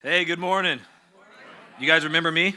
Hey, good morning. You guys remember me?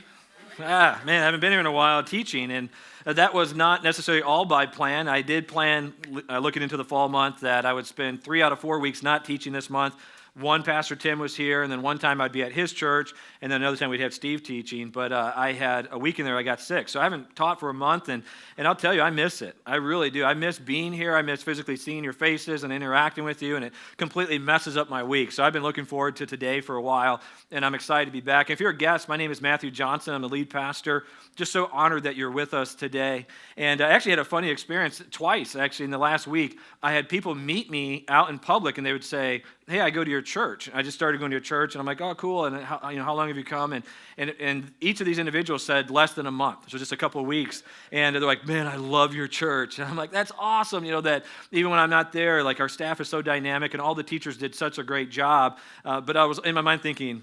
Man, I haven't been here in a while teaching, and that was not necessarily all by plan. I did plan, looking into the fall month, that I would spend 3 out of 4 weeks not teaching this month. One, Pastor Tim was here, and then one time I'd be at his church, and then another time we'd have Steve teaching. But I had a week in there I got sick, so I haven't taught for a month, and I'll tell you, I miss it. I really do. I miss being here. I miss physically seeing your faces and interacting with you, and it completely messes up my week. So I've been looking forward to today for a while, and I'm excited to be back. If you're a guest, my name is Matthew Johnson. I'm the lead pastor. Just so honored that you're with us today. And I actually had a funny experience twice, actually, in the last week. I had people meet me out in public, and they would say, hey, I go to your church. I just started going to your church, and I'm like, oh, cool, and how long have you come? And each of these individuals said less than a month, so just a couple of weeks, and they're like, man, I love your church. And I'm like, that's awesome, that even when I'm not there, like our staff is so dynamic, and all the teachers did such a great job, but I was in my mind thinking,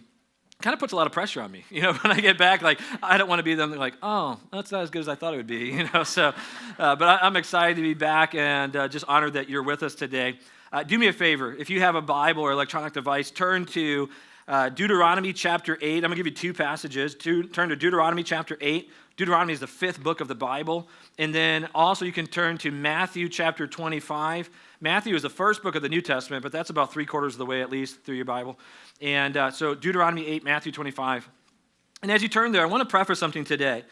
kind of puts a lot of pressure on me, when I get back, like, I don't want to be them like, oh, that's not as good as I thought it would be, so, but I'm excited to be back and just honored that you're with us today. Do me a favor, if you have a Bible or electronic device, turn to Deuteronomy chapter 8. I'm going to give you two passages. Turn to Deuteronomy chapter 8. Deuteronomy is the 5th book of the Bible. And then also you can turn to Matthew chapter 25. Matthew is the first book of the New Testament, but that's about 3/4 of the way at least through your Bible. And so Deuteronomy 8, Matthew 25. And as you turn there, I want to preface something today.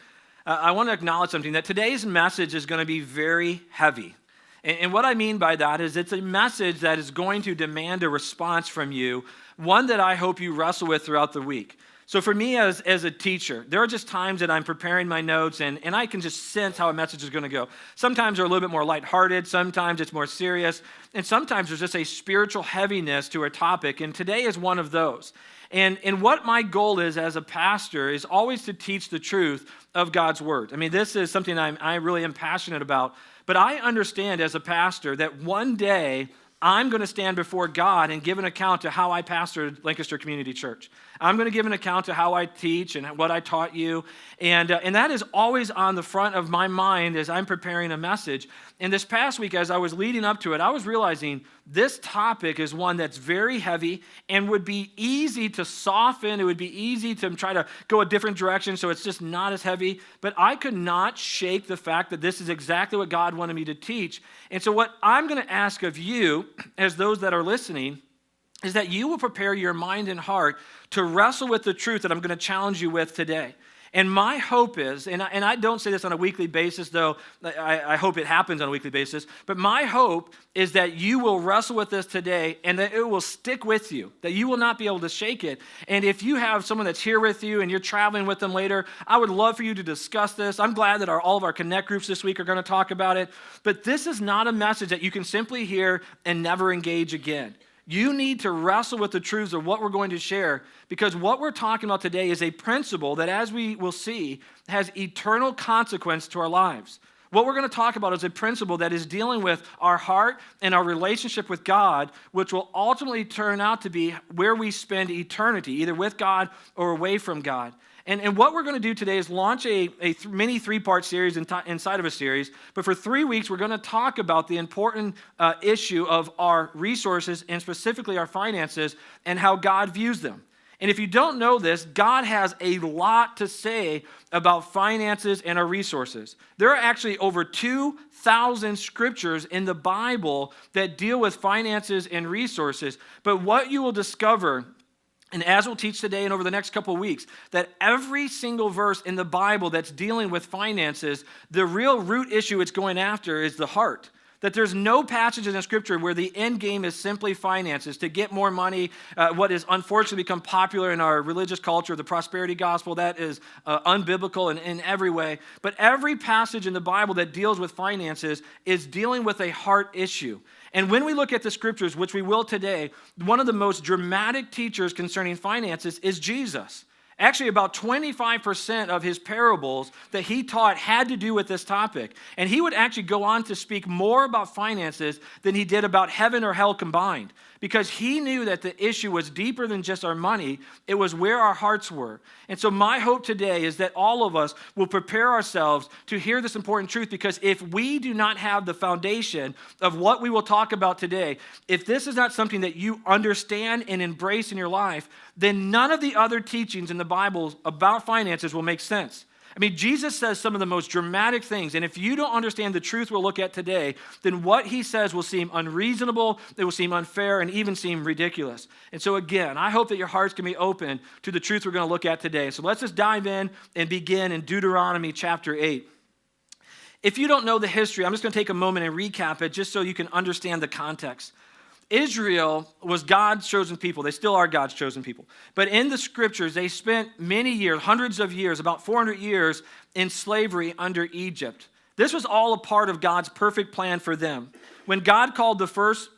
I want to acknowledge something, that today's message is going to be very heavy. And what I mean by that is it's a message that is going to demand a response from you, one that I hope you wrestle with throughout the week. So for me as a teacher, there are just times that I'm preparing my notes and I can just sense how a message is going to go. Sometimes they're a little bit more lighthearted, sometimes it's more serious, and sometimes there's just a spiritual heaviness to a topic, and today is one of those. And what my goal is as a pastor is always to teach the truth of God's word. I mean, this is something I really am passionate about. But I understand as a pastor that one day I'm going to stand before God and give an account to how I pastored Lancaster Community Church. I'm going to give an account to how I teach and what I taught you. And that is always on the front of my mind as I'm preparing a message. And this past week, as I was leading up to it, I was realizing this topic is one that's very heavy and would be easy to soften. It would be easy to try to go a different direction so it's just not as heavy. But I could not shake the fact that this is exactly what God wanted me to teach. And so what I'm going to ask of you, as those that are listening, is that you will prepare your mind and heart to wrestle with the truth that I'm going to challenge you with today. And my hope is, and I don't say this on a weekly basis, though I hope it happens on a weekly basis, but my hope is that you will wrestle with this today and that it will stick with you, that you will not be able to shake it. And if you have someone that's here with you and you're traveling with them later, I would love for you to discuss this. I'm glad that all of our Connect groups this week are going to talk about it, but this is not a message that you can simply hear and never engage again. You need to wrestle with the truths of what we're going to share, because what we're talking about today is a principle that, as we will see, has eternal consequence to our lives. What we're going to talk about is a principle that is dealing with our heart and our relationship with God, which will ultimately turn out to be where we spend eternity, either with God or away from God. And what we're going to do today is launch a mini 3-part series inside of a series. But for 3 weeks, we're going to talk about the important issue of our resources and specifically our finances and how God views them. And if you don't know this, God has a lot to say about finances and our resources. There are actually over 2,000 scriptures in the Bible that deal with finances and resources. But what you will discover, and as we'll teach today and over the next couple of weeks, that every single verse in the Bible that's dealing with finances, the real root issue it's going after is the heart. That there's no passage in the scripture where the end game is simply finances, to get more money, what has unfortunately become popular in our religious culture, the prosperity gospel. That is unbiblical in every way. But every passage in the Bible that deals with finances is dealing with a heart issue. And when we look at the scriptures, which we will today, one of the most dramatic teachers concerning finances is Jesus. Actually, about 25% of his parables that he taught had to do with this topic. And he would actually go on to speak more about finances than he did about heaven or hell combined, because he knew that the issue was deeper than just our money. It was where our hearts were. And so my hope today is that all of us will prepare ourselves to hear this important truth, because if we do not have the foundation of what we will talk about today, if this is not something that you understand and embrace in your life, then none of the other teachings in the Bible about finances will make sense. I mean, Jesus says some of the most dramatic things, and if you don't understand the truth we'll look at today, then what he says will seem unreasonable, it will seem unfair, and even seem ridiculous. And so again, I hope that your hearts can be open to the truth we're going to look at today. So let's just dive in and begin in Deuteronomy chapter 8. If you don't know the history, I'm just going to take a moment and recap it just so you can understand the context. Israel was God's chosen people. They still are God's chosen people. But in the scriptures, they spent many years, hundreds of years, about 400 years in slavery under Egypt. This was all a part of God's perfect plan for them. When God called the first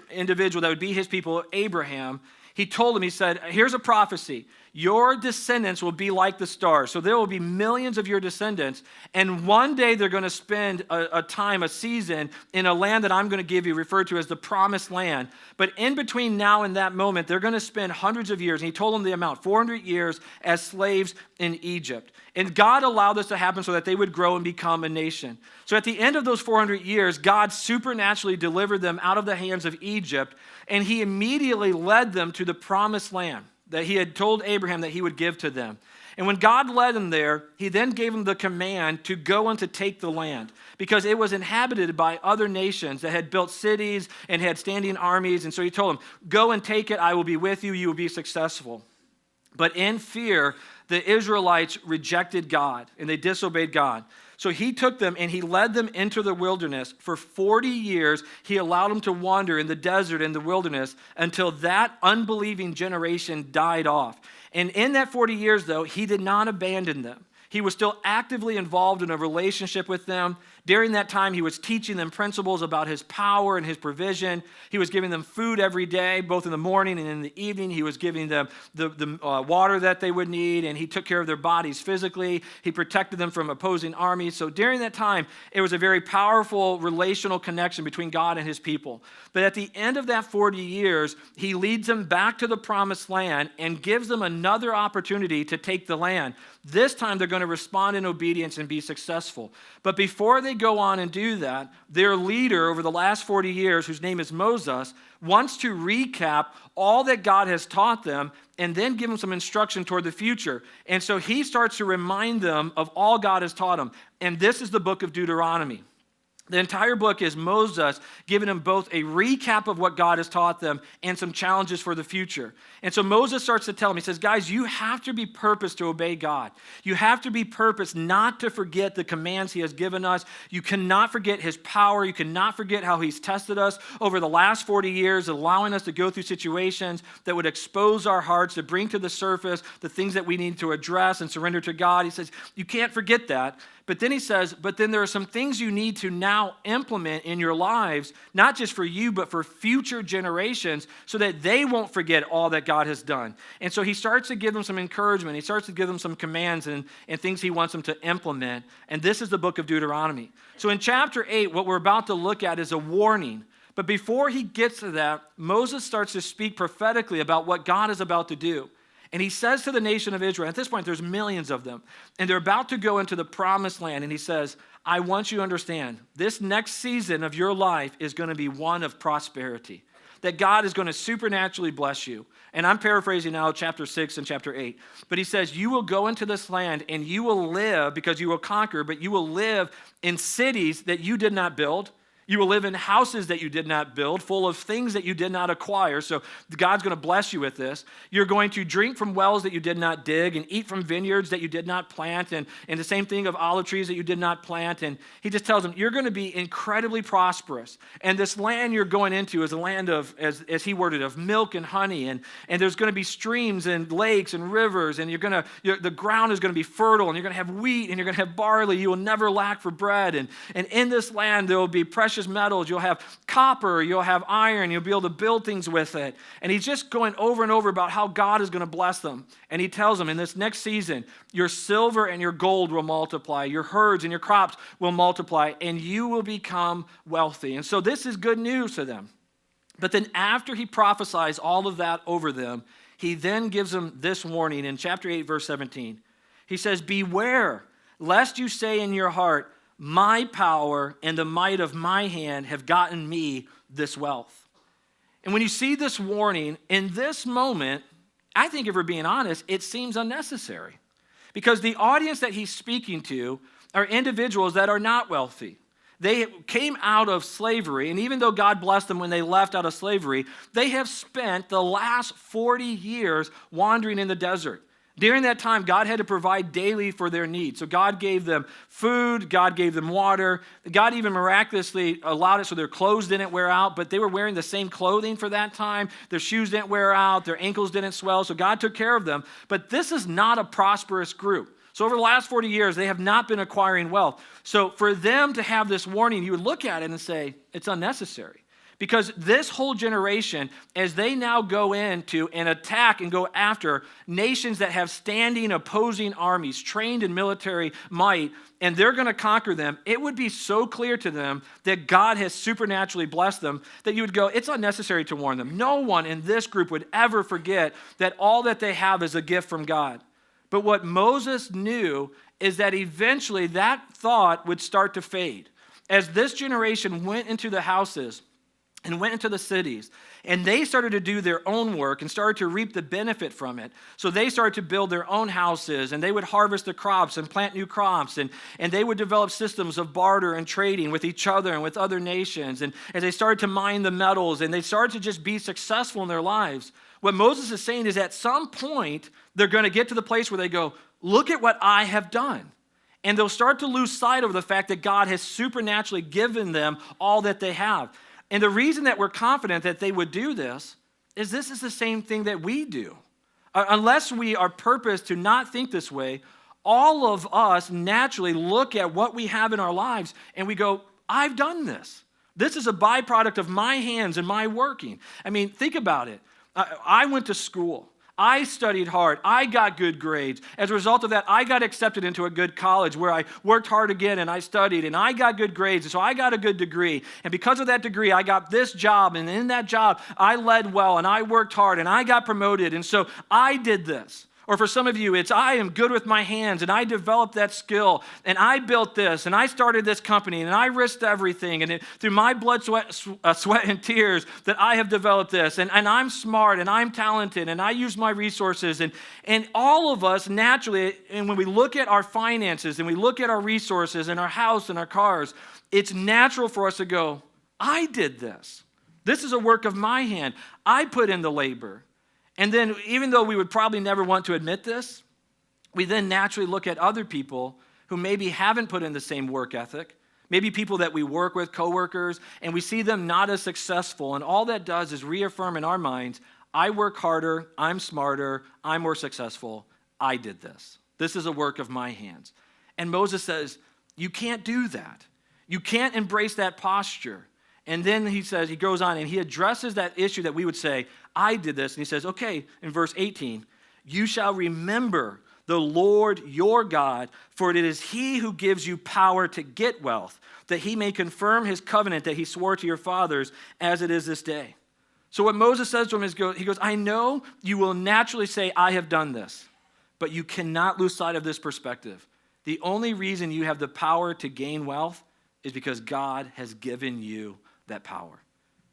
individual that would be his people, Abraham, he told him, he said, here's a prophecy. Your descendants will be like the stars. So there will be millions of your descendants. And one day they're going to spend a season in a land that I'm going to give you, referred to as the promised land. But in between now and that moment, they're going to spend hundreds of years. And he told them the amount, 400 years as slaves in Egypt. And God allowed this to happen so that they would grow and become a nation. So at the end of those 400 years, God supernaturally delivered them out of the hands of Egypt. And he immediately led them to the promised land that he had told Abraham that he would give to them. And when God led them there, he then gave them the command to go and to take the land, because it was inhabited by other nations that had built cities and had standing armies. And so he told them, go and take it. I will be with you. You will be successful. But in fear, the Israelites rejected God and they disobeyed God. So he took them and he led them into the wilderness. For 40 years, he allowed them to wander in the desert and the wilderness until that unbelieving generation died off. And in that 40 years, though, he did not abandon them. He was still actively involved in a relationship with them. During that time, he was teaching them principles about his power and his provision. He was giving them food every day, both in the morning and in the evening. He was giving them the water that they would need, and he took care of their bodies physically. He protected them from opposing armies. So during that time, it was a very powerful relational connection between God and his people. But at the end of that 40 years, he leads them back to the promised land and gives them another opportunity to take the land. This time, they're going to respond in obedience and be successful. But before they go on and do that, their leader over the last 40 years, whose name is Moses, wants to recap all that God has taught them and then give them some instruction toward the future. And so he starts to remind them of all God has taught them. And this is the book of Deuteronomy. The entire book is Moses giving them both a recap of what God has taught them and some challenges for the future. And so Moses starts to tell them, he says, guys, you have to be purposed to obey God. You have to be purposed not to forget the commands he has given us. You cannot forget his power. You cannot forget how he's tested us over the last 40 years, allowing us to go through situations that would expose our hearts, to bring to the surface the things that we need to address and surrender to God. He says, you can't forget that. But then he says, but then there are some things you need to now implement in your lives, not just for you, but for future generations, so that they won't forget all that God has done. And so he starts to give them some encouragement. He starts to give them some commands and things he wants them to implement. And this is the book of Deuteronomy. So in chapter 8, what we're about to look at is a warning. But before he gets to that, Moses starts to speak prophetically about what God is about to do. And he says to the nation of Israel, at this point there's millions of them, and they're about to go into the promised land. And he says, I want you to understand, this next season of your life is going to be one of prosperity, that God is going to supernaturally bless you. And I'm paraphrasing now chapter 6 and chapter 8. But he says, you will go into this land and you will live, because you will conquer, but you will live in cities that you did not build. You will live in houses that you did not build, full of things that you did not acquire. So God's going to bless you with this. You're going to drink from wells that you did not dig and eat from vineyards that you did not plant, and the same thing of olive trees that you did not plant. And he just tells them, you're going to be incredibly prosperous. And this land you're going into is a land of, as he worded, of milk and honey. And there's going to be streams and lakes and rivers. And the ground is going to be fertile. And you're going to have wheat and you're going to have barley. You will never lack for bread. And in this land there will be precious precious metals. You'll have copper. You'll have iron. You'll be able to build things with it. And he's just going over and over about how God is going to bless them. And he tells them in this next season, your silver and your gold will multiply. Your herds and your crops will multiply. And you will become wealthy. And so this is good news to them. But then after he prophesies all of that over them, he then gives them this warning in chapter 8, verse 17. He says, beware, lest you say in your heart, my power and the might of my hand have gotten me this wealth. And when you see this warning, in this moment, I think if we're being honest, it seems unnecessary. Because the audience that he's speaking to are individuals that are not wealthy. They came out of slavery, and even though God blessed them when they left out of slavery, they have spent the last 40 years wandering in the desert. During that time, God had to provide daily for their needs. So God gave them food, God gave them water. God even miraculously allowed it so their clothes didn't wear out, but they were wearing the same clothing for that time. Their shoes didn't wear out, their ankles didn't swell, so God took care of them. But this is not a prosperous group. So over the last 40 years, they have not been acquiring wealth. So for them to have this warning, you would look at it and say, it's unnecessary. Because this whole generation, as they now go into and attack and go after nations that have standing opposing armies, trained in military might, and they're going to conquer them, it would be so clear to them that God has supernaturally blessed them that you would go, it's unnecessary to warn them. No one in this group would ever forget that all that they have is a gift from God. But what Moses knew is that eventually that thought would start to fade. As this generation went into the houses and went into the cities, and they started to do their own work and started to reap the benefit from it. So they started to build their own houses, and they would harvest the crops and plant new crops, and they would develop systems of barter and trading with each other and with other nations. And as they started to mine the metals, and they started to just be successful in their lives, what Moses is saying is at some point, they're going to get to the place where they go, look at what I have done. And they'll start to lose sight of the fact that God has supernaturally given them all that they have. And the reason that we're confident that they would do this is the same thing that we do. Unless we are purposed to not think this way, all of us naturally look at what we have in our lives and we go, I've done this. This is a byproduct of my hands and my working. I mean, think about it. I went to school. I studied hard. I got good grades. As a result of that, I got accepted into a good college where I worked hard again and I studied and I got good grades. And so I got a good degree. And because of that degree, I got this job. And in that job, I led well and I worked hard and I got promoted. And so I did this. Or for some of you, it's I am good with my hands and I developed that skill and I built this and I started this company and I risked everything and through my blood, sweat, and tears that I have developed this and I'm smart and I'm talented and I use my resources and all of us naturally, and when we look at our finances and we look at our resources and our house and our cars, it's natural for us to go, I did this. This is a work of my hand. I put in the labor. And then even though we would probably never want to admit this, we then naturally look at other people who maybe haven't put in the same work ethic, maybe people that we work with, coworkers, and we see them not as successful. And all that does is reaffirm in our minds, I work harder, I'm smarter, I'm more successful, I did this. This is a work of my hands. And Moses says, you can't do that. You can't embrace that posture. And then he goes on and he addresses that issue that we would say, I did this. And he says, okay, in verse 18, you shall remember the Lord your God, for it is he who gives you power to get wealth, that he may confirm his covenant that he swore to your fathers as it is this day. So what Moses says to him is, he goes, I know you will naturally say, I have done this, but you cannot lose sight of this perspective. The only reason you have the power to gain wealth is because God has given you that power.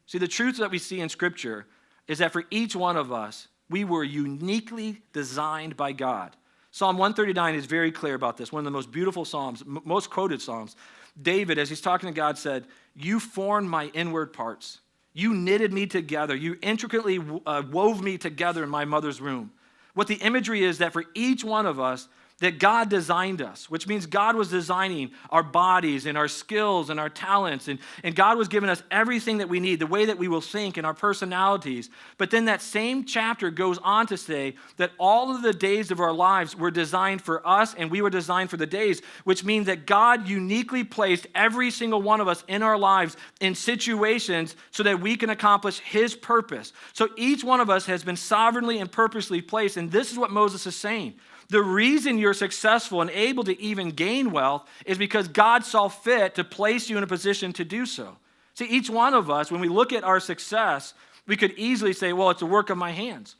See, the truth that we see in Scripture is that for each one of us, we were uniquely designed by God. Psalm 139 is very clear about this, one of the most beautiful Psalms, most quoted Psalms. David, as he's talking to God, said, you formed my inward parts. You knitted me together. You intricately wove me together in my mother's womb. What the imagery is that for each one of us, that God designed us, which means God was designing our bodies and our skills and our talents, and God was giving us everything that we need, the way that we will think and our personalities. But then that same chapter goes on to say that all of the days of our lives were designed for us, and we were designed for the days, which means that God uniquely placed every single one of us in our lives in situations so that we can accomplish his purpose. So each one of us has been sovereignly and purposely placed, and this is what Moses is saying. The reason you're successful and able to even gain wealth is because God saw fit to place you in a position to do so. See, each one of us, when we look at our success, we could easily say, well, it's a work of my hands.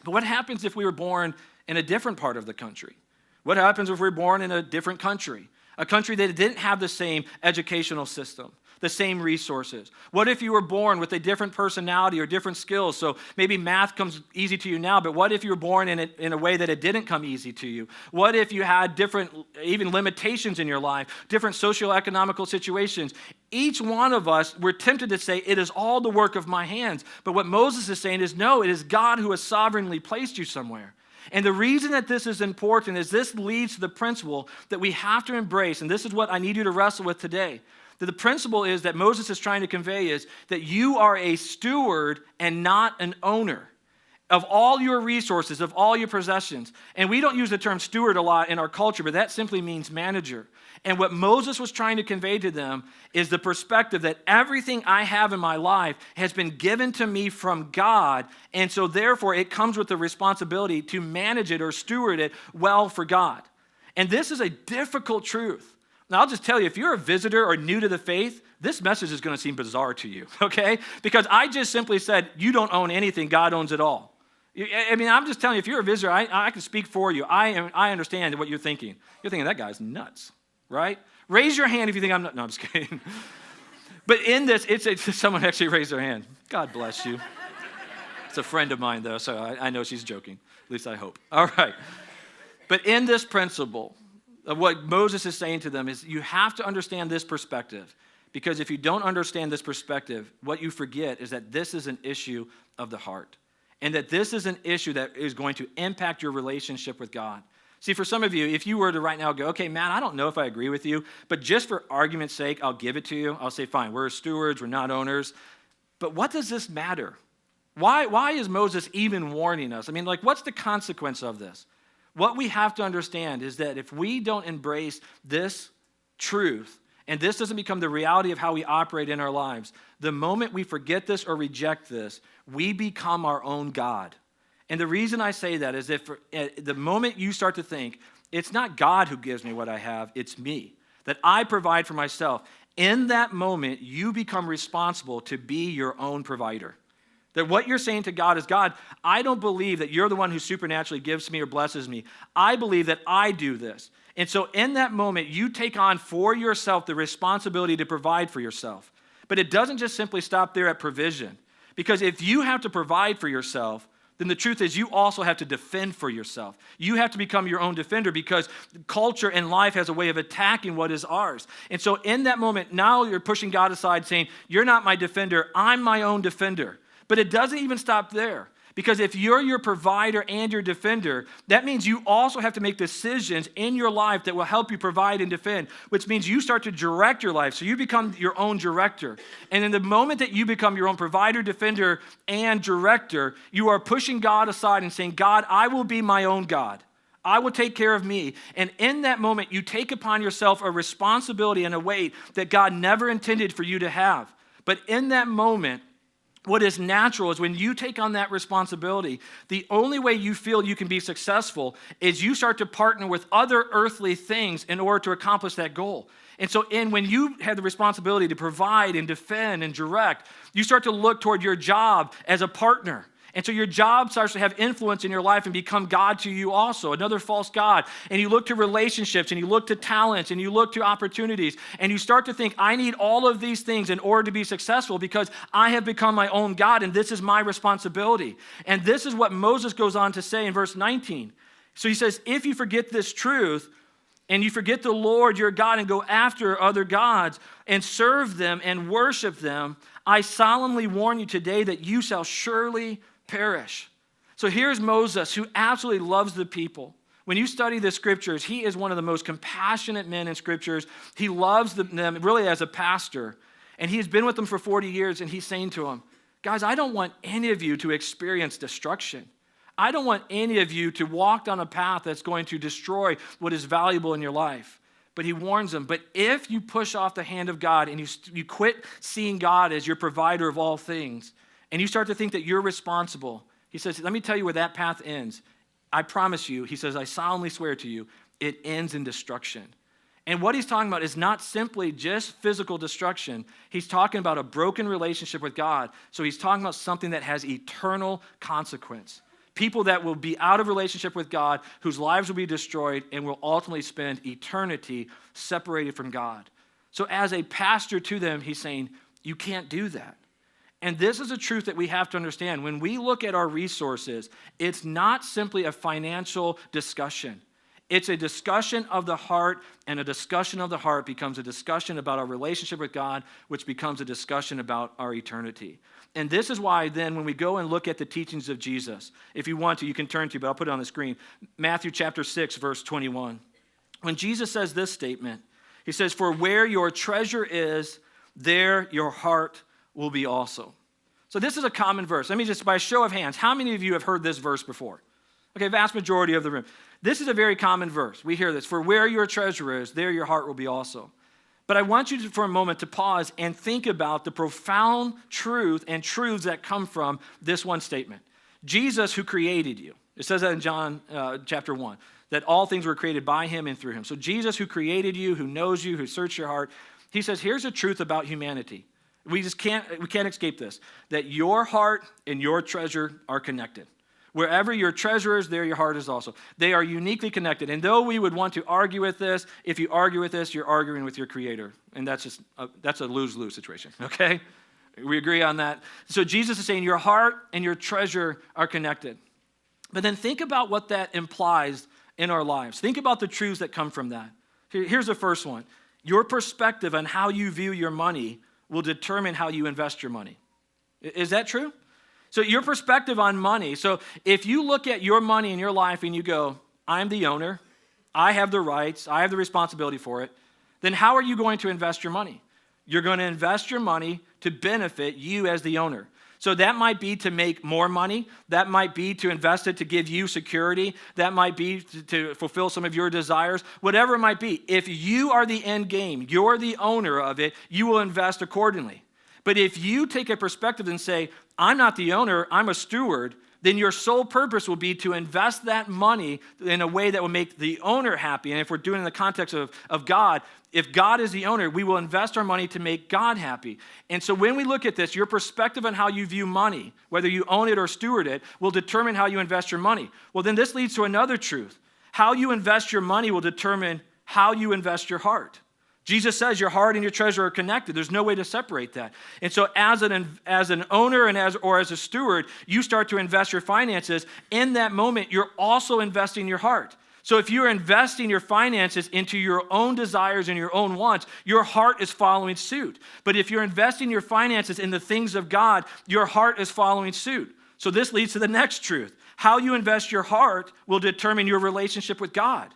But what happens if we were born in a different part of the country? What happens if we were born in a different country? A country that didn't have the same educational system, the same resources. What if you were born with a different personality or different skills? So maybe math comes easy to you now, but what if you were born in a way that it didn't come easy to you? What if you had different, even limitations in your life, different socioeconomical situations? Each one of us, we're tempted to say, it is all the work of my hands. But what Moses is saying is, no, it is God who has sovereignly placed you somewhere. And the reason that this is important is this leads to the principle that we have to embrace, and this is what I need you to wrestle with today. That the principle is that Moses is trying to convey is that you are a steward and not an owner of all your resources, of all your possessions. And we don't use the term steward a lot in our culture, but that simply means manager. And what Moses was trying to convey to them is the perspective that everything I have in my life has been given to me from God, and so therefore it comes with the responsibility to manage it or steward it well for God. And this is a difficult truth. Now, I'll just tell you, if you're a visitor or new to the faith, this message is going to seem bizarre to you, okay? Because I just simply said, you don't own anything, God owns it all. I mean, I'm just telling you, if you're a visitor, I can speak for you. I understand what you're thinking. You're thinking, that guy's nuts, right? Raise your hand if you think I'm nuts. No, I'm just kidding. But in this, someone actually raised their hand. God bless you. It's a friend of mine, though, so I know she's joking. At least I hope. All right. But in this principle of what Moses is saying to them is you have to understand this perspective, because if you don't understand this perspective, what you forget is that this is an issue of the heart, and that this is an issue that is going to impact your relationship with God. See, for some of you, if you were to right now go, okay, Matt, I don't know if I agree with you, but just for argument's sake, I'll give it to you. I'll say, fine, we're stewards, we're not owners. But what does this matter? Why is Moses even warning us? I mean, what's the consequence of this? What we have to understand is that if we don't embrace this truth, and this doesn't become the reality of how we operate in our lives, the moment we forget this or reject this, we become our own God. And the reason I say that is if the moment you start to think, it's not God who gives me what I have, it's me, that I provide for myself, in that moment, you become responsible to be your own provider. That what you're saying to God is, God, I don't believe that you're the one who supernaturally gives me or blesses me. I believe that I do this. And so in that moment, you take on for yourself the responsibility to provide for yourself. But it doesn't just simply stop there at provision. Because if you have to provide for yourself, then the truth is you also have to defend for yourself. You have to become your own defender, because culture and life has a way of attacking what is ours. And so in that moment, now you're pushing God aside saying, you're not my defender, I'm my own defender. But it doesn't even stop there, because if you're your provider and your defender, that means you also have to make decisions in your life that will help you provide and defend, which means you start to direct your life. So you become your own director. And in the moment that you become your own provider, defender, and director, you are pushing God aside and saying, God, I will be my own God. I will take care of me. And in that moment, you take upon yourself a responsibility and a weight that God never intended for you to have. But in that moment, what is natural is when you take on that responsibility, the only way you feel you can be successful is you start to partner with other earthly things in order to accomplish that goal. And so when you have the responsibility to provide and defend and direct, you start to look toward your job as a partner. And so your job starts to have influence in your life and become God to you also, another false God. And you look to relationships, and you look to talents, and you look to opportunities, and you start to think, I need all of these things in order to be successful because I have become my own God, and this is my responsibility. And this is what Moses goes on to say in verse 19. So he says, if you forget this truth, and you forget the Lord your God and go after other gods and serve them and worship them, I solemnly warn you today that you shall surely perish. So here's Moses, who absolutely loves the people, When you study the scriptures, he is one of the most compassionate men in scriptures. He loves them really as a pastor. And he's been with them for 40 years, and he's saying to them, guys, I don't want any of you to experience destruction. I don't want any of you to walk down a path that's going to destroy what is valuable in your life. But he warns them, but if you push off the hand of God and you quit seeing God as your provider of all things, and you start to think that you're responsible, he says, let me tell you where that path ends. I promise you, he says, I solemnly swear to you, it ends in destruction. And what he's talking about is not simply just physical destruction. He's talking about a broken relationship with God. So he's talking about something that has eternal consequence. People that will be out of relationship with God, whose lives will be destroyed and will ultimately spend eternity separated from God. So as a pastor to them, he's saying, you can't do that. And this is a truth that we have to understand. When we look at our resources, it's not simply a financial discussion. It's a discussion of the heart, and a discussion of the heart becomes a discussion about our relationship with God, which becomes a discussion about our eternity. And this is why then when we go and look at the teachings of Jesus, if you want to, you can turn to, but I'll put it on the screen, Matthew chapter 6, verse 21. When Jesus says this statement, he says, for where your treasure is, there your heart will be also. So this is a common verse. Let me just, by a show of hands, how many of you have heard this verse before? Okay, vast majority of the room. This is a very common verse. We hear this. For where your treasure is, there your heart will be also. But I want you to, for a moment, to pause and think about the profound truth and truths that come from this one statement. Jesus, who created you. It says that in John chapter 1, that all things were created by him and through him. So Jesus, who created you, who knows you, who searched your heart, he says, here's a truth about humanity. We can't escape this, that your heart and your treasure are connected. Wherever your treasure is, there your heart is also. They are uniquely connected. And though we would want to argue with this, if you argue with this, you're arguing with your Creator. And that's a lose-lose situation, okay? We agree on that. So Jesus is saying your heart and your treasure are connected. But then think about what that implies in our lives. Think about the truths that come from that. Here's the first one. Your perspective on how you view your money will determine how you invest your money. Is that true? So your perspective on money, so if you look at your money in your life and you go, I'm the owner, I have the rights, I have the responsibility for it, then how are you going to invest your money? You're going to invest your money to benefit you as the owner. So that might be to make more money. That might be to invest it to give you security. That might be to fulfill some of your desires. Whatever it might be. If you are the end game, you're the owner of it, you will invest accordingly. But if you take a perspective and say, I'm not the owner, I'm a steward, then your sole purpose will be to invest that money in a way that will make the owner happy. And if we're doing it in the context of God, if God is the owner, we will invest our money to make God happy. And so when we look at this, your perspective on how you view money, whether you own it or steward it, will determine how you invest your money. Well, then this leads to another truth. How you invest your money will determine how you invest your heart. Jesus says your heart and your treasure are connected. There's no way to separate that. And so as an owner and as a steward, you start to invest your finances. In that moment, you're also investing your heart. So if you're investing your finances into your own desires and your own wants, your heart is following suit. But if you're investing your finances in the things of God, your heart is following suit. So this leads to the next truth. How you invest your heart will determine your relationship with God.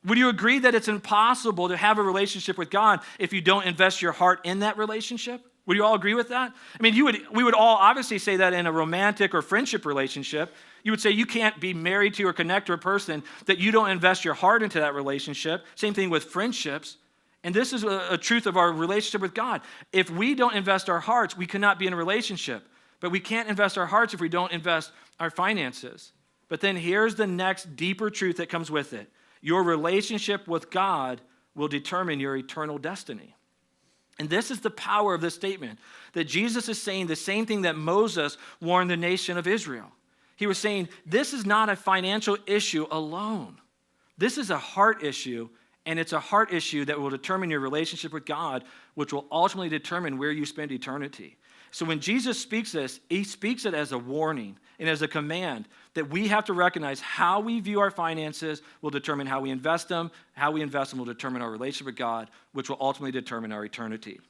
Would you agree that it's impossible to have a relationship with God if you don't invest your heart in that relationship? Would you all agree with that? I mean, we would all obviously say that in a romantic or friendship relationship. You would say you can't be married to or connect to a person that you don't invest your heart into that relationship. Same thing with friendships. And this is a truth of our relationship with God. If we don't invest our hearts, we cannot be in a relationship. But we can't invest our hearts if we don't invest our finances. But then here's the next deeper truth that comes with it. Your relationship with God will determine your eternal destiny. And this is the power of this statement, that Jesus is saying the same thing that Moses warned the nation of Israel. He was saying, this is not a financial issue alone. This is a heart issue, and it's a heart issue that will determine your relationship with God, which will ultimately determine where you spend eternity. So when Jesus speaks this, he speaks it as a warning and as a command that we have to recognize how we view our finances will determine how we invest them. How we invest them will determine our relationship with God, which will ultimately determine our eternity.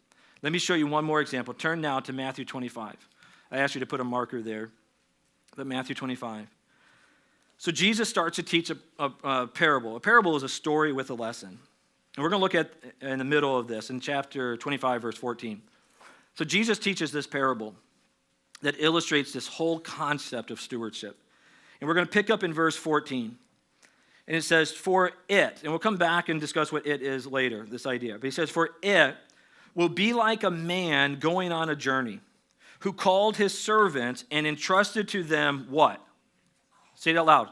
Let me show you one more example. Turn now to Matthew 25. I asked you to put a marker there, but Matthew 25. So Jesus starts to teach a parable. A parable is a story with a lesson. And we're going to look at in the middle of this in chapter 25, verse 14. So Jesus teaches this parable that illustrates this whole concept of stewardship. And we're going to pick up in verse 14. And it says, for it, and we'll come back and discuss what it is later, this idea. But he says, for it will be like a man going on a journey who called his servants and entrusted to them what? Say it out loud.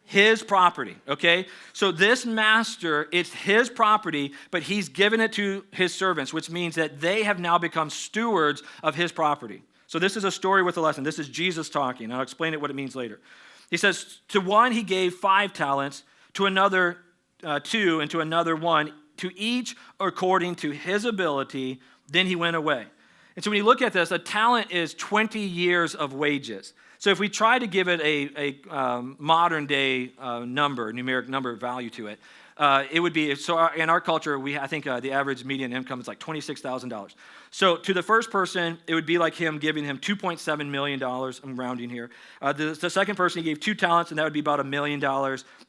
His property, okay? So this master, it's his property, but he's given it to his servants, which means that they have now become stewards of his property. So this is a story with a lesson. This is Jesus talking. I'll explain what it means later. He says, to one he gave 5 talents, to another 2, and to another 1, to each according to his ability. Then he went away. And so when you look at this, a talent is 20 years of wages. So if we try to give it a modern day numeric number value to it, it would be, so in our culture, I think the average median income is like $26,000. So to the first person, it would be like him giving him $2.7 million, I'm rounding here. The second person, he gave 2 talents, and that would be about $1 million.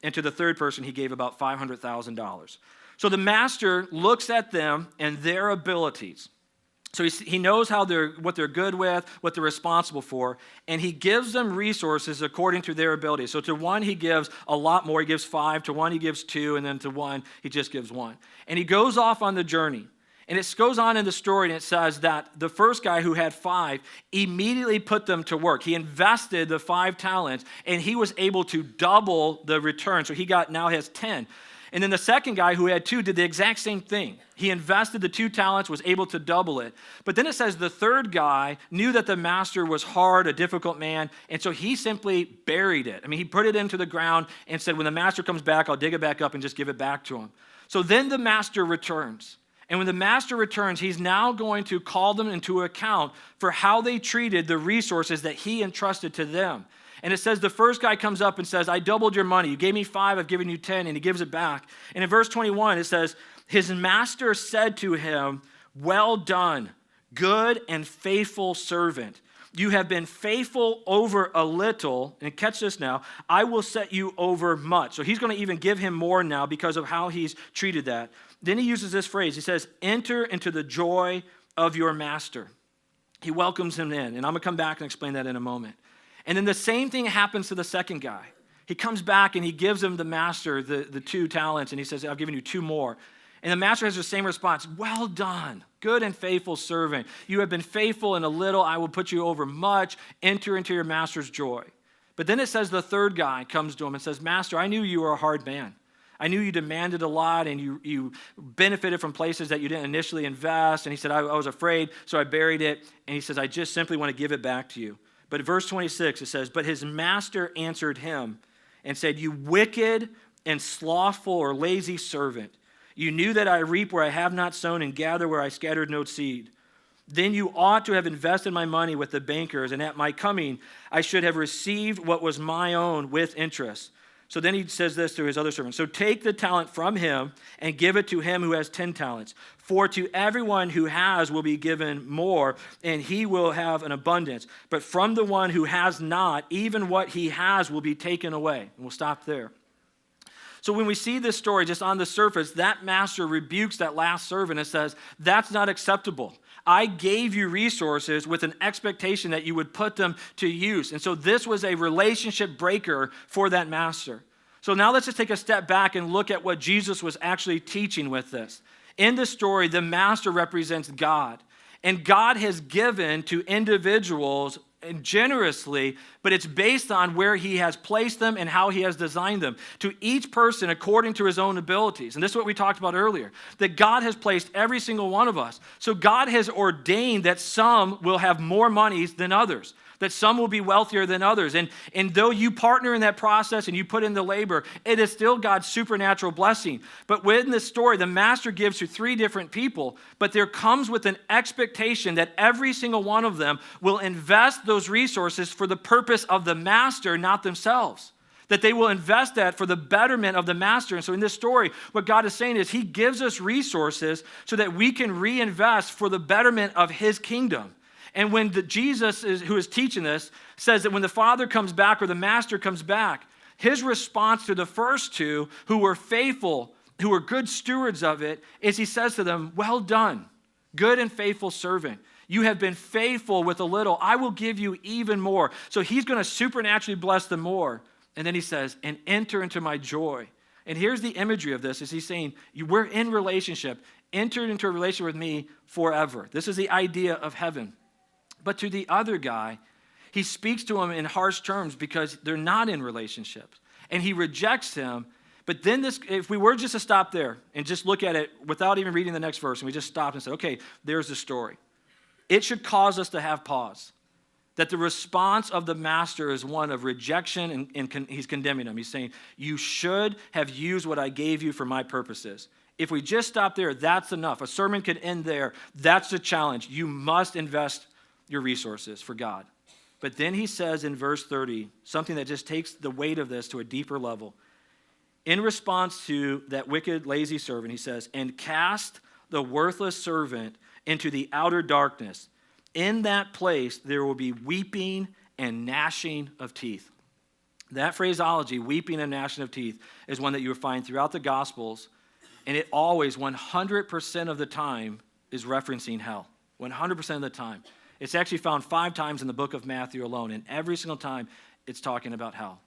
And to the third person, he gave about $500,000. So the master looks at them and their abilities. So he knows what they're good with, what they're responsible for, and he gives them resources according to their ability. So to one, he gives a lot more. He gives 5. To one, he gives 2. And then to one, he just gives 1. And he goes off on the journey. And it goes on in the story, and it says that the first guy who had 5 immediately put them to work. He invested the 5 talents, and he was able to double the return. So he now has 10. And then the second guy who had 2 did the exact same thing. He invested the 2 talents, was able to double it. But then it says the third guy knew that the master was hard, a difficult man, and so he simply buried it. I mean, he put it into the ground and said, when the master comes back, I'll dig it back up and just give it back to him. So then the master returns. And when the master returns, he's now going to call them into account for how they treated the resources that he entrusted to them. And it says the first guy comes up and says, I doubled your money. You gave me 5, I've given you 10, and he gives it back. And in verse 21, it says, his master said to him, well done, good and faithful servant. You have been faithful over a little, and catch this now, I will set you over much. So he's going to even give him more now because of how he's treated that. Then he uses this phrase. He says, enter into the joy of your master. He welcomes him in, and I'm going to come back and explain that in a moment. And then the same thing happens to the second guy. He comes back and he gives him the master the 2 talents, and he says, I've given you 2 more. And the master has the same response, well done, good and faithful servant. You have been faithful in a little, I will put you over much. Enter into your master's joy. But then it says the third guy comes to him and says, master, I knew you were a hard man. I knew you demanded a lot, and you benefited from places that you didn't initially invest. And he said, I was afraid, so I buried it. And he says, I just simply want to give it back to you. But verse 26, it says, but his master answered him and said, you wicked and slothful or lazy servant. You knew that I reap where I have not sown and gather where I scattered no seed. Then you ought to have invested my money with the bankers, and at my coming I should have received what was my own with interest. So then he says this to his other servants. So take the talent from him and give it to him who has 10 talents. For to everyone who has will be given more, and he will have an abundance. But from the one who has not, even what he has will be taken away. And we'll stop there. So when we see this story just on the surface, that master rebukes that last servant and says, that's not acceptable. I gave you resources with an expectation that you would put them to use. And so this was a relationship breaker for that master. So now let's just take a step back and look at what Jesus was actually teaching with this. In this story, the master represents God. And God has given to individuals generously, but it's based on where he has placed them and how he has designed them. To each person according to his own abilities. And this is what we talked about earlier, that God has placed every single one of us. So God has ordained that some will have more monies than others, that some will be wealthier than others. And though you partner in that process and you put in the labor, it is still God's supernatural blessing. But within this story, the master gives to 3 different people, but there comes with an expectation that every single one of them will invest those resources for the purpose of the master, not themselves. That they will invest that for the betterment of the master. And so in this story, what God is saying is he gives us resources so that we can reinvest for the betterment of his kingdom. And when Jesus, who is teaching this, says that when the father comes back or the master comes back, His response to the first two who were faithful, who were good stewards of it, is he says to them, well done, good and faithful servant. You have been faithful with a little. I will give you even more. So he's going to supernaturally bless them more. And then he says, and enter into my joy. And here's the imagery of this, is he's saying, we're in relationship. Enter into a relationship with me forever. This is the idea of heaven. But to the other guy, he speaks to him in harsh terms because they're not in relationships. And he rejects him. But then if we were just to stop there and just look at it without even reading the next verse, and we just stopped and said, okay, there's the story. It should cause us to have pause. That the response of the master is one of rejection, and he's condemning him. He's saying, you should have used what I gave you for my purposes. If we just stop there, that's enough. A sermon could end there. That's the challenge. You must invest your resources for God. But then he says in verse 30, something that just takes the weight of this to a deeper level. In response to that wicked, lazy servant, he says, and cast the worthless servant into the outer darkness. In that place, there will be weeping and gnashing of teeth. That phraseology, weeping and gnashing of teeth, is one that you will find throughout the Gospels, and it always, 100% of the time, is referencing hell. 100% of the time. It's actually found 5 times in the book of Matthew alone, and every single time, it's talking about hell.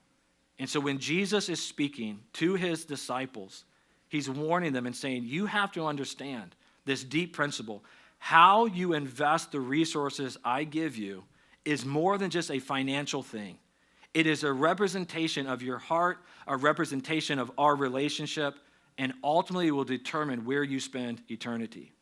And so when Jesus is speaking to his disciples, he's warning them and saying, you have to understand this deep principle. How you invest the resources I give you is more than just a financial thing. It is a representation of your heart, a representation of our relationship, and ultimately will determine where you spend eternity.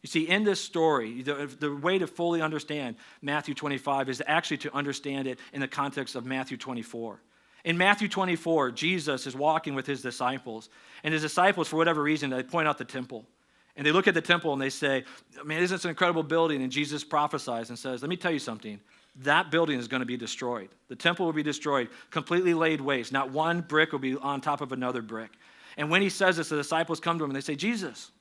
You see, in this story, the way to fully understand Matthew 25 is actually to understand it in the context of Matthew 24. In Matthew 24, Jesus is walking with his disciples, and his disciples, for whatever reason, they point out the temple. And they look at the temple and they say, man, isn't this an incredible building? And Jesus prophesies and says, let me tell you something. That building is going to be destroyed. The temple will be destroyed, completely laid waste. Not one brick will be on top of another brick. And when he says this, the disciples come to him and they say, Jesus,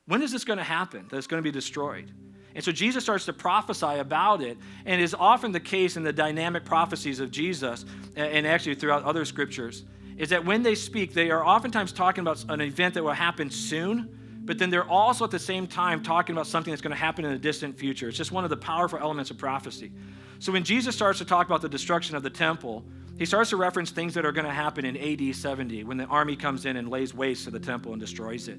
when is this going to happen, that it's going to be destroyed? And so Jesus starts to prophesy about it, and it is often the case in the dynamic prophecies of Jesus, and actually throughout other scriptures, is that when they speak, they are oftentimes talking about an event that will happen soon, but then they're also at the same time talking about something that's going to happen in the distant future. It's just one of the powerful elements of prophecy. So when Jesus starts to talk about the destruction of the temple, he starts to reference things that are going to happen in AD 70, when the army comes in and lays waste to the temple and destroys it.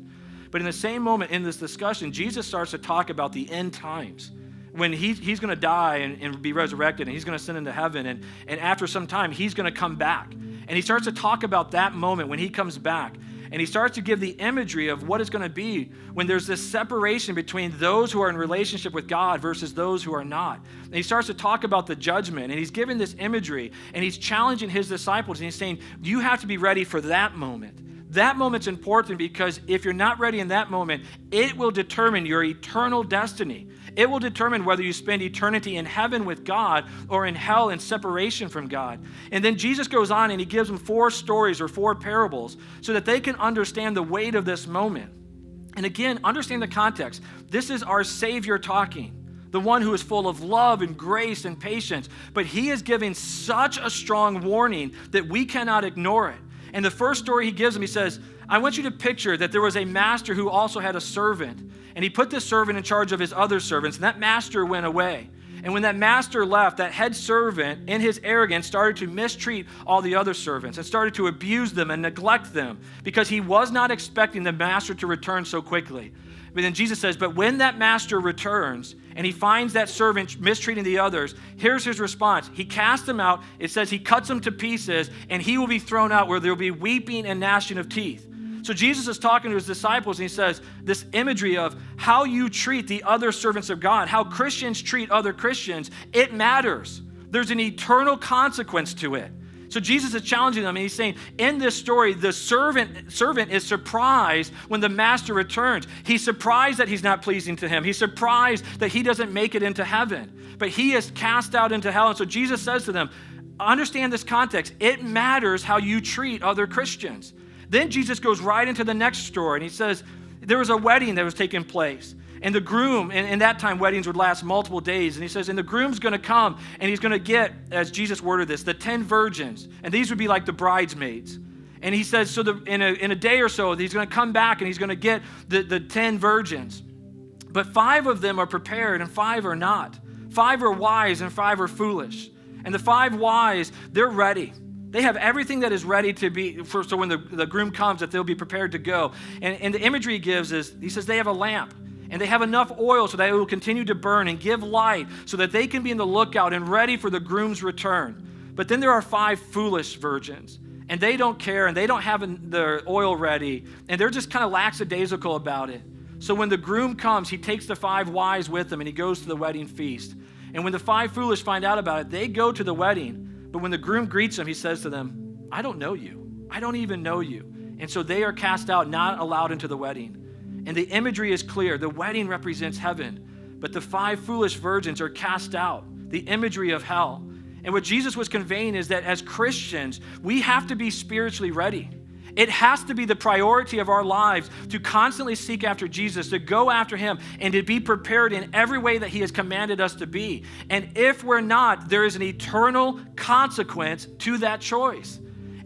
But in the same moment in this discussion, Jesus starts to talk about the end times, when he's going to die and be resurrected, and he's going to ascend into heaven, and after some time, he's going to come back. And he starts to talk about that moment when he comes back. And he starts to give the imagery of what it's going to be when there's this separation between those who are in relationship with God versus those who are not. And he starts to talk about the judgment, and he's giving this imagery, and he's challenging his disciples, and he's saying, you have to be ready for that moment. That moment's important because if you're not ready in that moment, it will determine your eternal destiny. It will determine whether you spend eternity in heaven with God or in hell in separation from God. And then Jesus goes on and he gives them 4 stories or 4 parables so that they can understand the weight of this moment. And again, understand the context. This is our Savior talking, the one who is full of love and grace and patience. But he is giving such a strong warning that we cannot ignore it. And the first story he gives them, he says, I want you to picture that there was a master who also had a servant. And he put this servant in charge of his other servants, and that master went away. And when that master left, that head servant, in his arrogance, started to mistreat all the other servants and started to abuse them and neglect them because he was not expecting the master to return so quickly. But then Jesus says, but when that master returns and he finds that servant mistreating the others, here's his response. He casts him out. It says he cuts him to pieces, and he will be thrown out where there will be weeping and gnashing of teeth. So Jesus is talking to his disciples, and he says this imagery of how you treat the other servants of God, how Christians treat other Christians, it matters. There's an eternal consequence to it. So Jesus is challenging them, and he's saying, in this story, the servant is surprised when the master returns. He's surprised that he's not pleasing to him. He's surprised that he doesn't make it into heaven. But he is cast out into hell. And so Jesus says to them, understand this context. It matters how you treat other Christians. Then Jesus goes right into the next story, and he says, there was a wedding that was taking place. And the groom, and in that time, weddings would last multiple days. And he says, and the groom's going to come, and he's going to get, as Jesus worded this, the 10 virgins. And these would be like the bridesmaids. And he says, so in a day or so, he's going to come back, and he's going to get the 10 virgins. But 5 of them are prepared, and 5 are not. 5 are wise, and 5 are foolish. And the 5 wise, they're ready. They have everything that is ready to be, so when the groom comes, that they'll be prepared to go. And the imagery he gives is, he says they have a lamp. And they have enough oil so that it will continue to burn and give light so that they can be in the lookout and ready for the groom's return. But then there are 5 foolish virgins, and they don't care, and they don't have their oil ready, and they're just kind of lackadaisical about it. So when the groom comes, he takes the 5 wise with him, and he goes to the wedding feast. And when the 5 foolish find out about it, they go to the wedding. But when the groom greets them, he says to them, I don't know you. I don't even know you. And so they are cast out, not allowed into the wedding. And the imagery is clear. The wedding represents heaven, but the 5 foolish virgins are cast out, the imagery of hell. And what Jesus was conveying is that as Christians, we have to be spiritually ready. It has to be the priority of our lives to constantly seek after Jesus, to go after him, and to be prepared in every way that he has commanded us to be. And if we're not, there is an eternal consequence to that choice.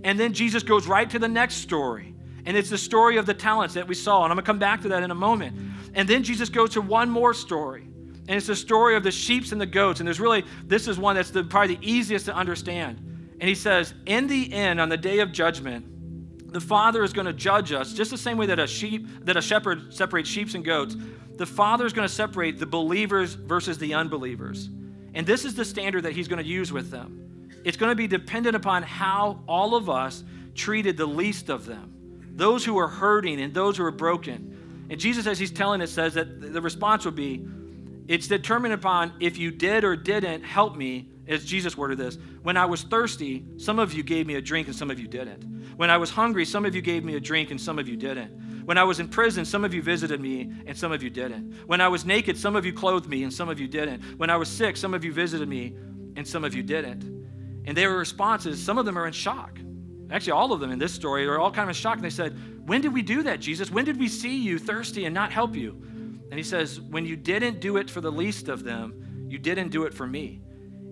And then Jesus goes right to the next story. And it's the story of the talents that we saw. And I'm going to come back to that in a moment. And then Jesus goes to one more story. And it's the story of the sheep and the goats. And this is one that's probably the easiest to understand. And he says, in the end, on the day of judgment, the Father is going to judge us just the same way that a shepherd separates sheep and goats. The Father is going to separate the believers versus the unbelievers. And this is the standard that he's going to use with them. It's going to be dependent upon how all of us treated the least of them. Those who are hurting and those who are broken. And Jesus, as he's telling us, says that the response will be, it's determined upon if you did or didn't help me, as Jesus worded this. When I was thirsty, some of you gave me a drink and some of you didn't. When I was hungry, some of you gave me a drink and some of you didn't. When I was in prison, some of you visited me and some of you didn't. When I was naked, some of you clothed me and some of you didn't. When I was sick, some of you visited me and some of you didn't. And their responses, some of them are in shock. Actually, all of them in this story are all kind of shocked. And they said, when did we do that, Jesus? When did we see you thirsty and not help you? And he says, when you didn't do it for the least of them, you didn't do it for me.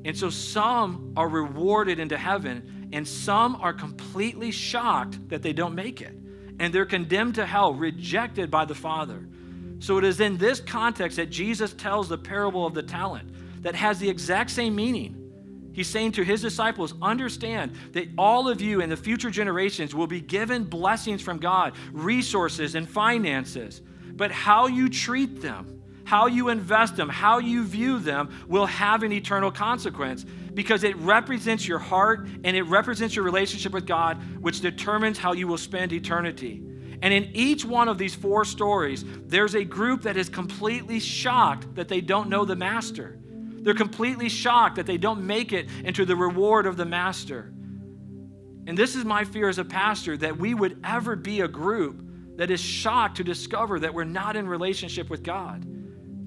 And so some are rewarded into heaven, and some are completely shocked that they don't make it. And they're condemned to hell, rejected by the Father. So it is in this context that Jesus tells the parable of the talent that has the exact same meaning. He's saying to his disciples, understand that all of you in the future generations will be given blessings from God, resources and finances. But how you treat them, how you invest them, how you view them will have an eternal consequence because it represents your heart and it represents your relationship with God, which determines how you will spend eternity. And in each one of these 4 stories, there's a group that is completely shocked that they don't know the master. They're completely shocked that they don't make it into the reward of the master. And this is my fear as a pastor, that we would ever be a group that is shocked to discover that we're not in relationship with God.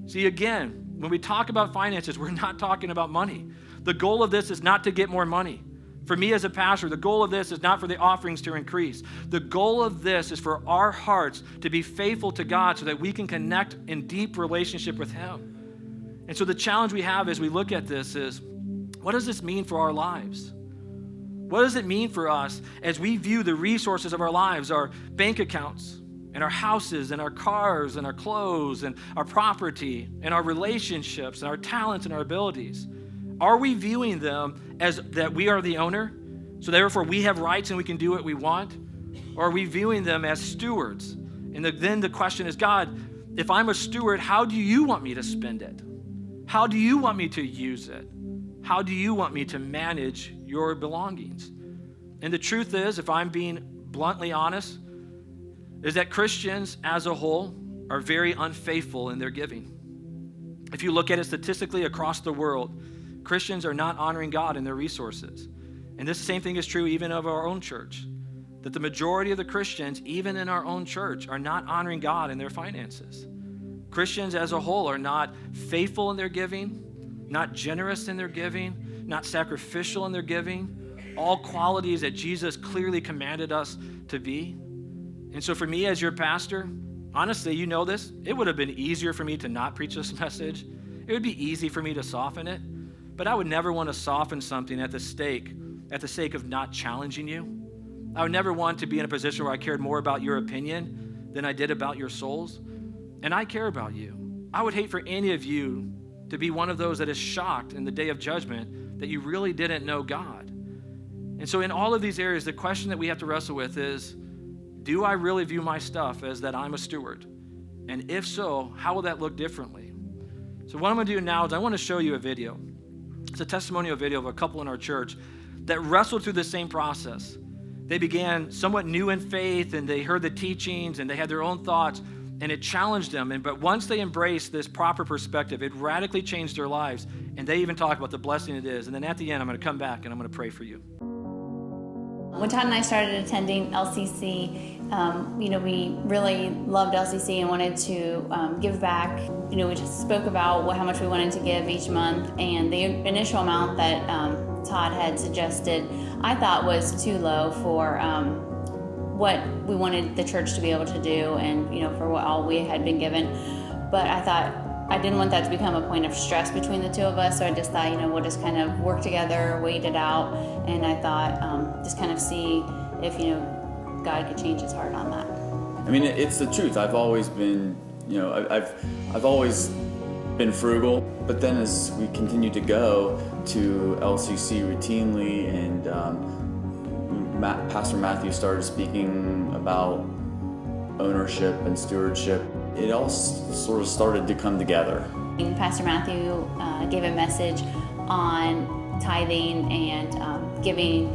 See, again, when we talk about finances, we're not talking about money. The goal of this is not to get more money. For me as a pastor, the goal of this is not for the offerings to increase. The goal of this is for our hearts to be faithful to God so that we can connect in deep relationship with him. And so the challenge we have as we look at this is, what does this mean for our lives? What does it mean for us as we view the resources of our lives, our bank accounts, and our houses, and our cars, and our clothes, and our property, and our relationships, and our talents, and our abilities? Are we viewing them as that we are the owner, so therefore we have rights and we can do what we want? Or are we viewing them as stewards? And then the question is, God, if I'm a steward, how do you want me to spend it? How do you want me to use it? How do you want me to manage your belongings? And the truth is, if I'm being bluntly honest, is that Christians as a whole are very unfaithful in their giving. If you look at it statistically across the world, Christians are not honoring God in their resources. And this same thing is true even of our own church, that the majority of the Christians, even in our own church, are not honoring God in their finances. Christians as a whole are not faithful in their giving, not generous in their giving, not sacrificial in their giving, all qualities that Jesus clearly commanded us to be. And so for me as your pastor, Honestly, you know this, it would have been easier for me to not preach this message. It would be easy for me to soften it, but I would never want to soften something at the sake of not challenging you. I would never want to be in a position where I cared more about your opinion than I did about your souls. And I care about you. I would hate for any of you to be one of those that is shocked in the day of judgment that you really didn't know God. And so in all of these areas, the question that we have to wrestle with is, do I really view my stuff as that I'm a steward? And if so, how will that look differently? So what I'm going to do now is I want to show you a video. It's a testimonial video of a couple in our church that wrestled through the same process. They began somewhat new in faith, and they heard the teachings, and they had their own thoughts, and it challenged them. But once they embraced this proper perspective, it radically changed their lives, and they even talk about the blessing it is. And then at the end, I'm going to come back, and I'm going to pray for you. When Todd and I started attending LCC, we really loved LCC and wanted to give back. We just spoke about how much we wanted to give each month, and the initial amount that Todd had suggested I thought was too low for what we wanted the church to be able to do, and for what all we had been given. But I thought I didn't want that to become a point of stress between the two of us, so I just thought, we'll just kind of work together, wait it out, and I thought just kind of see if, God could change his heart on that. I mean, it's the truth. I've always been, I've always been frugal, but then as we continue to go to LCC routinely, and Pastor Matthew started speaking about ownership and stewardship, it all sort of started to come together. Pastor Matthew gave a message on tithing and giving,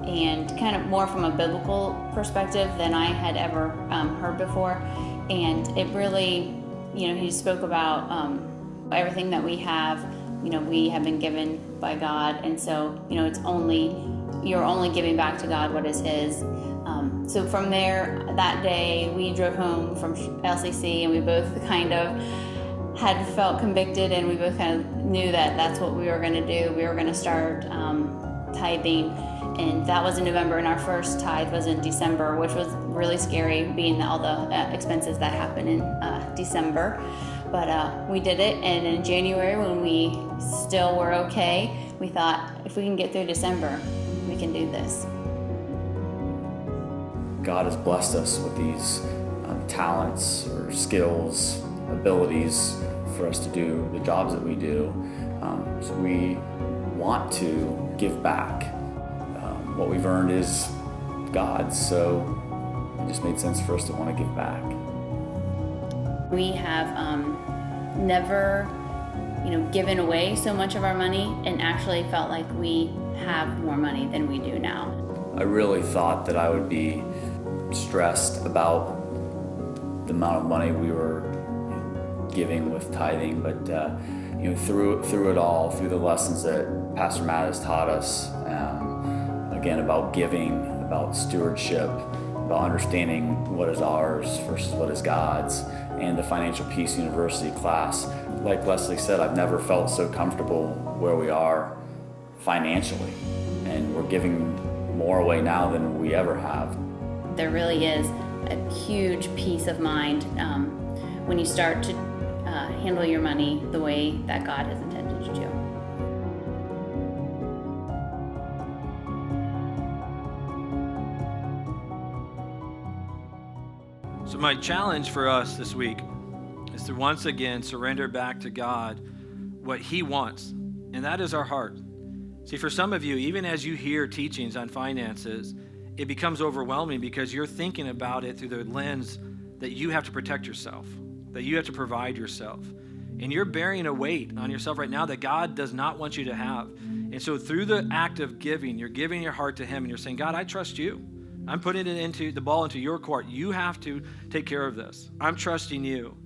and kind of more from a biblical perspective than I had ever heard before. And it really, he spoke about everything that we have, we have been given by God. And so, you're only giving back to God what is his. So from there, that day, we drove home from LCC, and we both kind of had felt convicted, and we both kind of knew that that's what we were going to do. We were going to start tithing, and that was in November, and our first tithe was in December, which was really scary, being all the expenses that happened in December. But we did it, and in January, when we still were okay, we thought, if we can get through December, we can do this. God has blessed us with these talents or skills, abilities for us to do the jobs that we do. So we want to give back. What we've earned is God's, so it just made sense for us to want to give back. We have never, given away so much of our money, and actually felt like we have more money than we do now. I really thought that I would be stressed about the amount of money we were giving with tithing, but through it all, through the lessons that Pastor Matt has taught us, again, about giving, about stewardship, about understanding what is ours versus what is God's, and the Financial Peace University class. Like Leslie said, I've never felt so comfortable where we are financially, and we're giving more away now than we ever have. There really is a huge peace of mind when you start to handle your money the way that God has intended you to. So my challenge for us this week is to once again surrender back to God what he wants, and that is our heart. See, for some of you, even as you hear teachings on finances, it becomes overwhelming because you're thinking about it through the lens that you have to protect yourself, that you have to provide yourself. And you're bearing a weight on yourself right now that God does not want you to have. And so through the act of giving, you're giving your heart to him, and you're saying, God, I trust you. I'm putting it into the ball into your court. You have to take care of this. I'm trusting you.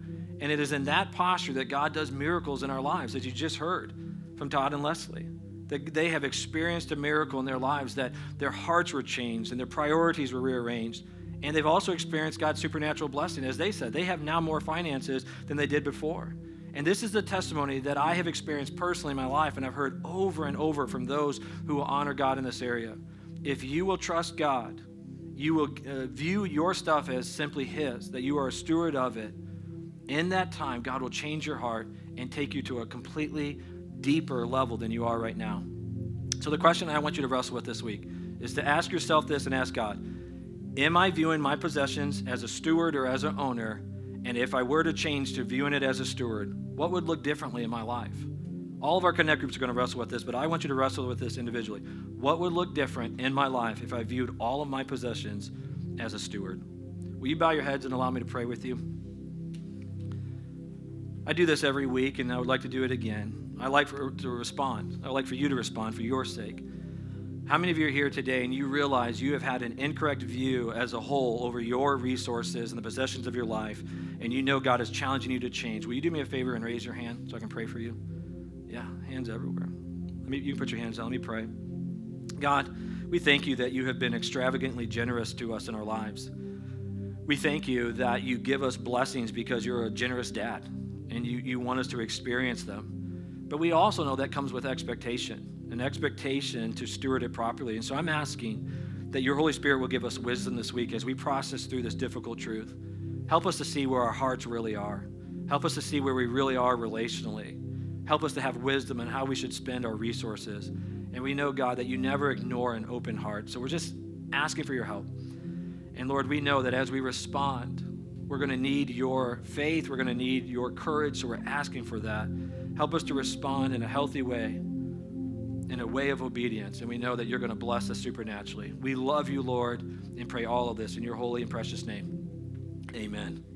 And it is in that posture that God does miracles in our lives, as you just heard from Todd and Leslie. That they have experienced a miracle in their lives, that their hearts were changed and their priorities were rearranged. And they've also experienced God's supernatural blessing. As they said, they have now more finances than they did before. And this is the testimony that I have experienced personally in my life, and I've heard over and over from those who will honor God in this area. If you will trust God you will view your stuff as simply his, that you are a steward of it. In that time, God will change your heart and take you to a completely deeper level than you are right now. So the question I want you to wrestle with this week is to ask yourself this and ask God, am I viewing my possessions as a steward or as an owner? And if I were to change to viewing it as a steward, what would look differently in my life? All of our Connect groups are going to wrestle with this, but I want you to wrestle with this individually. What would look different in my life if I viewed all of my possessions as a steward? Will you bow your heads and allow me to pray with you? I do this every week, and I would like to do it again. I like to respond. I would like for you to respond for your sake. How many of you are here today and you realize you have had an incorrect view as a whole over your resources and the possessions of your life, and you know God is challenging you to change? Will you do me a favor and raise your hand so I can pray for you? Yeah, hands everywhere. You can put your hands down. Let me pray. God, we thank you that you have been extravagantly generous to us in our lives. We thank you that you give us blessings because you're a generous dad, and you want us to experience them. But we also know that comes with expectation, an expectation to steward it properly. And so I'm asking that your Holy Spirit will give us wisdom this week as we process through this difficult truth. Help us to see where our hearts really are. Help us to see where we really are relationally. Help us to have wisdom on how we should spend our resources. And we know, God, that you never ignore an open heart. So we're just asking for your help. And Lord, we know that as we respond, we're going to need your faith. We're going to need your courage. So we're asking for that. Help us to respond in a healthy way, in a way of obedience. And we know that you're going to bless us supernaturally. We love you, Lord, and pray all of this in your holy and precious name. Amen.